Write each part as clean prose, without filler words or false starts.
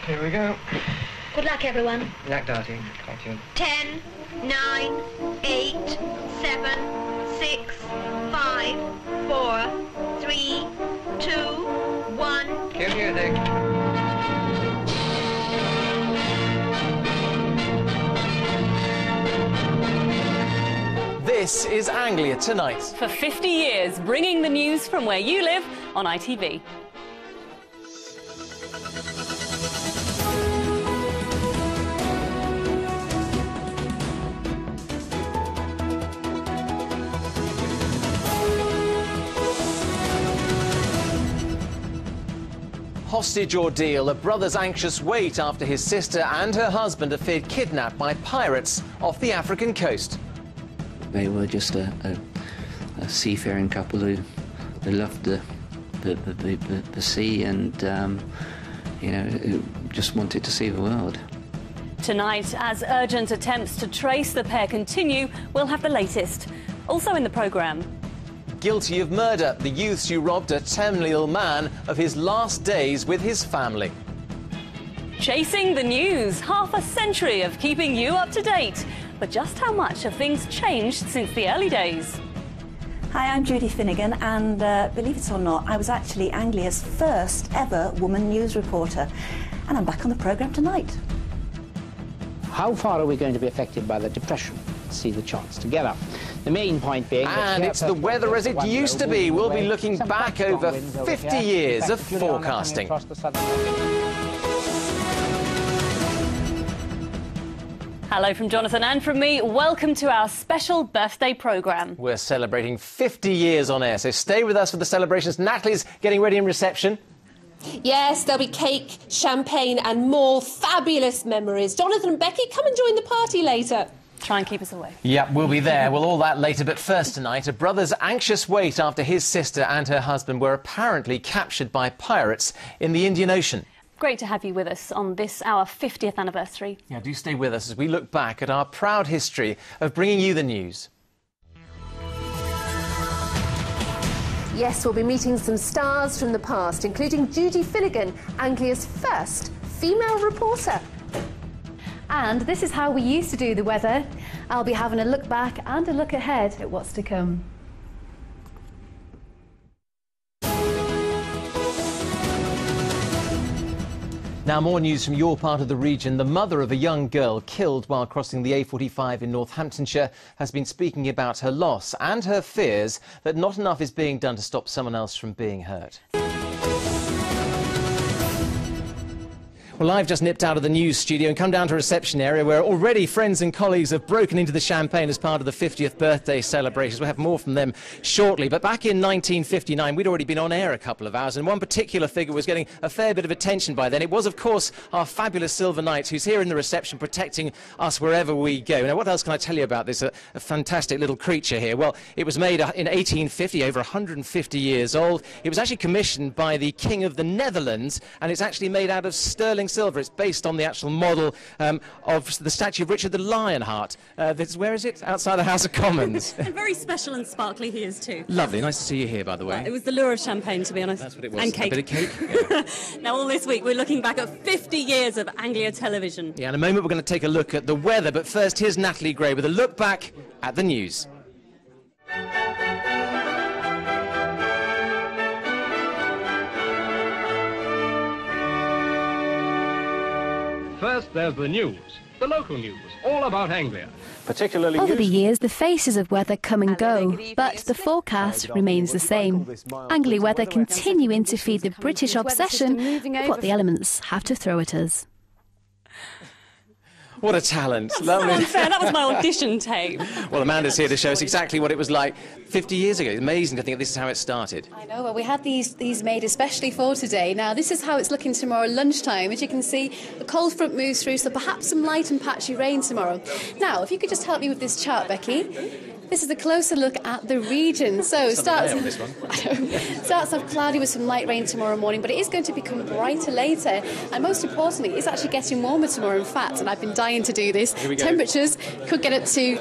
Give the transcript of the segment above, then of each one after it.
Here we go. Good luck, everyone. Knack darting. Quite young. 10, 9, 8, 7, 6, 5, 4, 3, 2, 1. Cue music. This is Anglia Tonight. For 50 years, bringing the news from where you live on ITV. Hostage ordeal, a brother's anxious wait after his sister and her husband are feared kidnapped by pirates off the African coast. They were just a seafaring couple who loved the sea and, you know, who just wanted to see the world. Tonight, as urgent attempts to trace the pair continue, we'll have the latest. Also in the programme. Guilty of murder, the youths who robbed a terminally ill man of his last days with his family. Chasing the news, half a century of keeping you up to date. But just how much have things changed since the early days? Hi, I'm Judy Finnegan, and believe it or not, I was actually Anglia's first ever woman news reporter, and I'm back on the programme tonight. How far are we going to be affected by the depression? See the chance to get up. The main point being... And it's the weather as it used to be. We'll be looking back over 50 years of forecasting. Hello from Jonathan and from me. Welcome to our special birthday programme. We're celebrating 50 years on air, so stay with us for the celebrations. Natalie's getting ready in reception. Yes, there'll be cake, champagne and more fabulous memories. Jonathan and Becky, come and join the party later. Try and keep us away. Yep, we'll be there. Well, all that later. But first tonight, a brother's anxious wait after his sister and her husband were apparently captured by pirates in the Indian Ocean. Great to have you with us on this, our 50th anniversary. Yeah, do stay with us as we look back at our proud history of bringing you the news. Yes, we'll be meeting some stars from the past, including Judy Finnegan, Anglia's first female reporter. And this is how we used to do the weather. I'll be having a look back and a look ahead at what's to come. Now, more news from your part of the region. The mother of a young girl killed while crossing the A45 in Northamptonshire has been speaking about her loss and her fears that not enough is being done to stop someone else from being hurt. Well, I've just nipped out of the news studio and come down to a reception area where already friends and colleagues have broken into the champagne as part of the 50th birthday celebrations. We'll have more from them shortly. But back in 1959, we'd already been on air a couple of hours, and one particular figure was getting a fair bit of attention by then. It was, of course, our fabulous Silver Knight, who's here in the reception protecting us wherever we go. Now, what else can I tell you about this a fantastic little creature here? Well, it was made in 1850, over 150 years old. It was actually commissioned by the King of the Netherlands, and it's actually made out of sterling silver. It's based on the actual model of the statue of Richard the Lionheart. Where is it? Outside the House of Commons. And very special and sparkly he is too. Lovely. Nice to see you here, by the way. Well, it was the lure of champagne, to be honest. That's what it was. And cake. A bit of cake. Yeah. Now, all this week, we're looking back at 50 years of Anglia television. Yeah, in a moment, we're going to take a look at the weather. But first, here's Natalie Gray with a look back at the news. First, there's the news, the local news, all about Anglia. Particularly Over the years, the faces of weather come and go, but the forecast remains the same. Anglia weather continuing to feed the British obsession with what the elements have to throw at us. What a talent. That's Lovely. so unfair. That was my audition tape. Well, Amanda's here to show us exactly what it was like 50 years ago. It's amazing to think that this is how it started. I know. Well, we had these made especially for today. Now, this is how it's looking tomorrow lunchtime. As you can see, the cold front moves through, so perhaps some light and patchy rain tomorrow. Now, if you could just help me with this chart, Becky. This is a closer look at the region. So starts off cloudy with some light rain tomorrow morning, but it is going to become brighter later. And most importantly, it's actually getting warmer tomorrow. In fact, and I've been dying to do this. Temperatures could get up to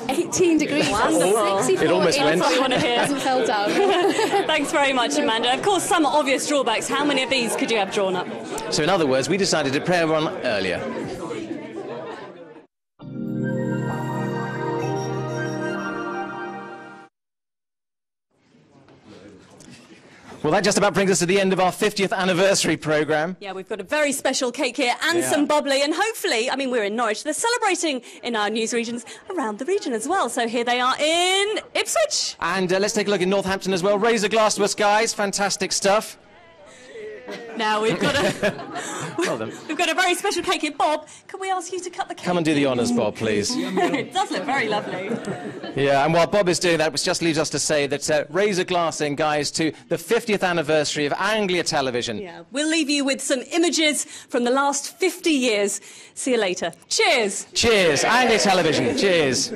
18 degrees. Wonderful. It almost went. That's what we want to hear. Hasn't fell down. Thanks very much, Amanda. Of course, some obvious drawbacks. How many of these could you have drawn up? So in other words, we decided to play one earlier. Well, that just about brings us to the end of our 50th anniversary programme. Yeah, we've got a very special cake here and some bubbly, and hopefully, I mean, we're in Norwich, they're celebrating in our news regions around the region as well. So here they are in Ipswich. And let's take a look in Northampton as well. Raise a glass to us, guys. Fantastic stuff. Now we've got Well done. we've got a very special cake here. Bob, can we ask you to cut the cake? Come and do the honours, Bob, please. It does look very lovely. Yeah, and while Bob is doing that, which just leaves us to say that raise a glass in, guys, to the 50th anniversary of Anglia Television. Yeah, we'll leave you with some images from the last 50 years. See you later. Cheers. Cheers. Anglia Television. Cheers.